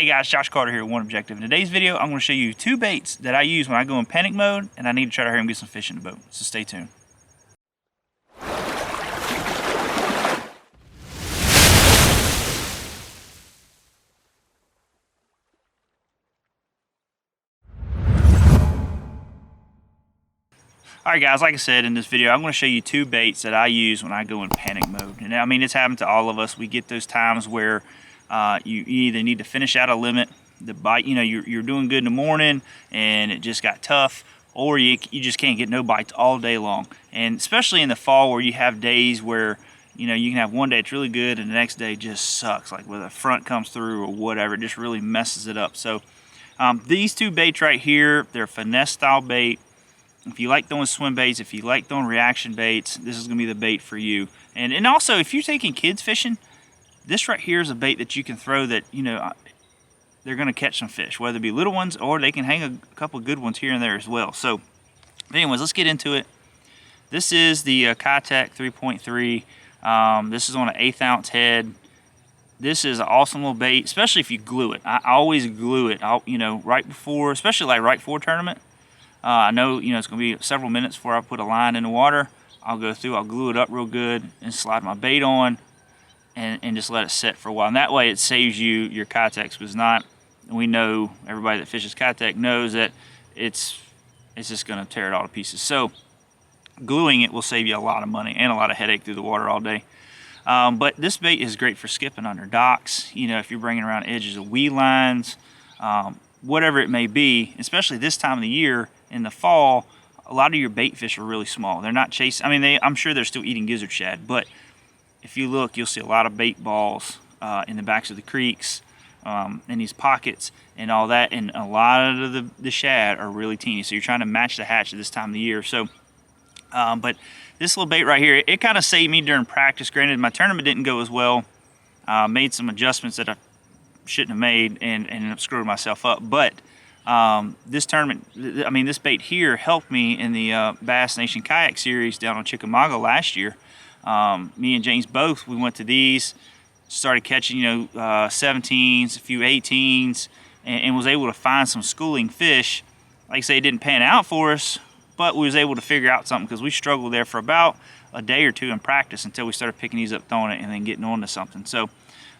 Hey guys, Josh Carter here with OneObjective. In today's video, I'm going to show you two baits that I use when I go in panic mode and I need to try to hurry and get some fish in the boat. So stay tuned. Alright guys, like I said in this video, I'm going to show you two baits that I use when I go in panic mode. And I mean, it's happened to all of us. We get those times where you either need to finish out a limit, the bite, you know, you're doing good in the morning and it just got tough, or you just can't get no bites all day long. And especially in the fall where you have days where, you know, you can have one day it's really good and the next day just sucks, like where the front comes through or whatever, it just really messes it up. So these two baits right here, they're finesse style bait. If you like throwing swim baits, if you like throwing reaction baits, this is going to be the bait for you. And also, if you're taking kids fishing, this right here is a bait that you can throw that, you know, they're going to catch some fish, whether it be little ones or they can hang a couple of good ones here and there as well. So anyways, let's get into it. This is the Kytek 3.3. This is on an 1/8 ounce head. This is an awesome little bait, especially if you glue it. I always glue it, you know, right before, especially like right before tournament. I know, you know, it's going to be several minutes before I put a line in the water. I'll go through, I'll glue it up real good and slide my bait on and just let it set for a while. And that way it saves you your Kytex, because not, we know, everybody that fishes Kytek knows that it's just going to tear it all to pieces. So gluing it will save you a lot of money and a lot of headache through the water all day. But this bait is great for skipping under docks, you know, if you're bringing around edges of weed lines, whatever it may be, especially this time of the year. In the fall, a lot of your bait fish are really small. They're not chasing, I mean, I'm sure they're still eating gizzard shad, but if you look, you'll see a lot of bait balls in the backs of the creeks, in these pockets and all that, and a lot of the shad are really teeny, so you're trying to match the hatch at this time of the year. So, but this little bait right here, it kind of saved me during practice. Granted, my tournament didn't go as well. Made some adjustments that I shouldn't have made and ended up screwing myself up, but this tournament, I mean, this bait here helped me in the Bass Nation Kayak Series down on Chickamauga last year. Me and James both, we went to these, started catching, you know, 17s, a few 18s, and was able to find some schooling fish. Like I say, it didn't pan out for us, but we was able to figure out something, because we struggled there for about a day or two in practice until we started picking these up, throwing it, and then getting on to something. So,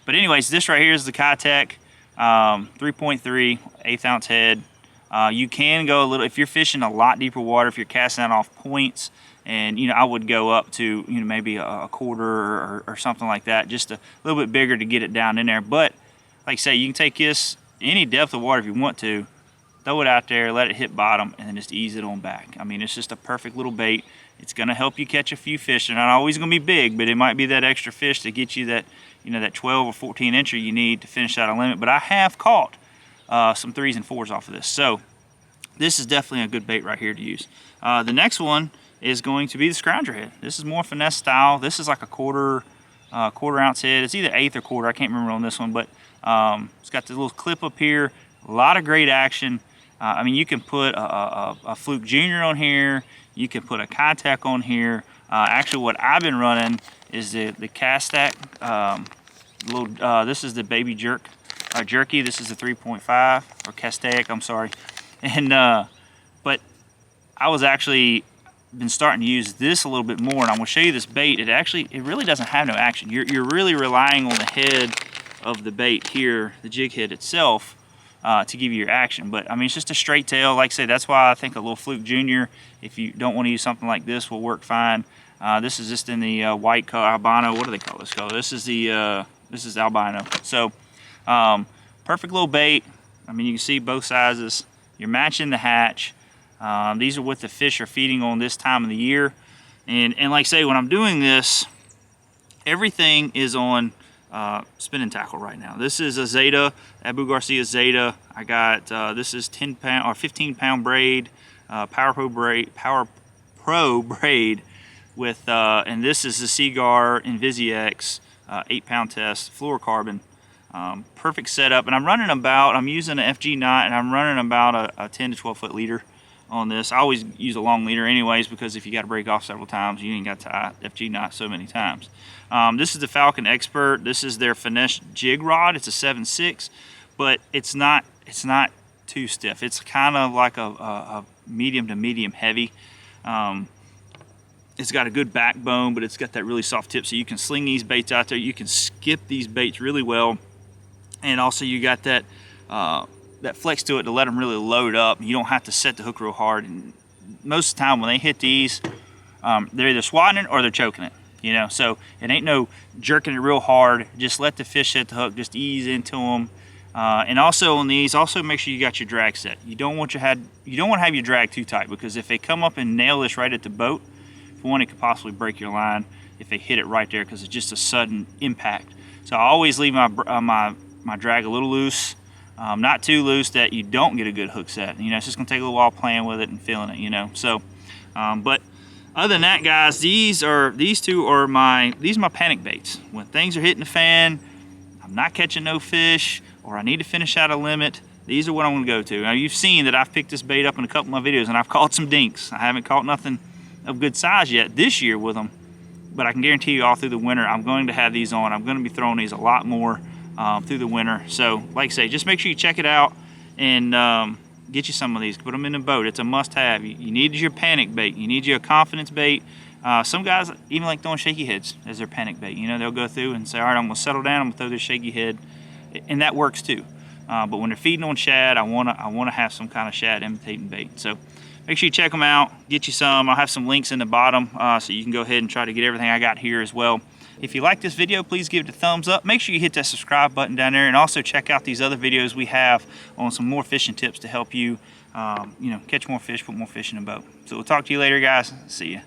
but anyways, this right here is the Kytek 3.3 1/8 ounce head. You can go a little, if you're fishing a lot deeper water, if you're casting out off points, and you know, I would go up to, you know, maybe a quarter or something like that, just a little bit bigger to get it down in there. But like I say, you can take this any depth of water if you want to, throw it out there, let it hit bottom, and then just ease it on back. I mean, it's just a perfect little bait. It's going to help you catch a few fish. They're not always going to be big, but it might be that extra fish to get you that, you know, that 12 or 14 incher you need to finish out a limit. But I have caught some 3s and 4s off of this. So this is definitely a good bait right here to use. The next one is going to be the Scounger head. This is more finesse style. This is like a quarter ounce head. It's either 1/8 or quarter. I can't remember on this one, but it's got the little clip up here. A lot of great action. I mean, you can put a Fluke Junior on here. You can put a Kytek on here. Actually, what I've been running is the Keitech. This is the baby jerky. This is the 3.5 or Keitech. I'm sorry. And but I was actually been starting to use this a little bit more, and I'm going to show you this bait. It really doesn't have no action. You're really relying on the head of the bait here, the jig head itself, to give you your action. But I mean, it's just a straight tail. Like I say, that's why I think a little Fluke Junior, if you don't want to use something like this, will work fine. This is just in the white color, albino. What do they call this color? This is the albino. So perfect little bait. I mean, you can see both sizes. You're matching the hatch. These are what the fish are feeding on this time of the year. And like I say, when I'm doing this, everything is on spinning tackle right now. This is a Zeta, Abu Garcia Zeta. I got this is 10 pound or 15 pound braid, Power Pro braid with and this is the Seagar InvisiX 8 pound test fluorocarbon. Perfect setup, and I'm using an FG knot, and I'm running about a 10 to 12 foot leader on this. I always use a long leader anyways, because if you got to break off several times, you ain't got to tie FG knot so many times. This is the Falcon Expert. This is their finesse jig rod. It's a 7.6 but it's not too stiff. It's kind of like a medium to medium heavy. It's got a good backbone, but it's got that really soft tip, so you can sling these baits out there. You can skip these baits really well, and also you got that that flex to it to let them really load up. You don't have to set the hook real hard. And most of the time when they hit these, they're either swatting it or they're choking it. You know, so it ain't no jerking it real hard. Just let the fish hit the hook. Just ease into them. And also on these, also make sure you got your drag set. You don't want to have your drag too tight, because if they come up and nail this right at the boat, for one, it could possibly break your line if they hit it right there, because it's just a sudden impact. So I always leave my my drag a little loose, not too loose that you don't get a good hook set. You know, it's just gonna take a little while playing with it and feeling it. You know, so but other than that, guys, these two are my panic baits. When things are hitting the fan, I'm not catching no fish, or I need to finish out a limit, these are what I'm gonna go to. Now, you've seen that I've picked this bait up in a couple of my videos, and I've caught some dinks. I haven't caught nothing of good size yet this year with them, but I can guarantee you all through the winter, I'm going to have these on. I'm gonna be throwing these a lot more through the winter. So, like I say, just make sure you check it out and get you some of these. Put them in the boat. It's a must-have. You need your panic bait. You need your confidence bait. Some guys even like throwing shaky heads as their panic bait. You know, they'll go through and say, all right, I'm gonna settle down, I'm gonna throw this shaky head, and that works too. But when they're feeding on shad, I wanna have some kind of shad imitating bait. So make sure you check them out, get you some. I'll have some links in the bottom so you can go ahead and try to get everything I got here as well. If you like this video, please give it a thumbs up. Make sure you hit that subscribe button down there, and also check out these other videos we have on some more fishing tips to help you, you know, catch more fish, put more fish in the boat. So we'll talk to you later, guys. See ya.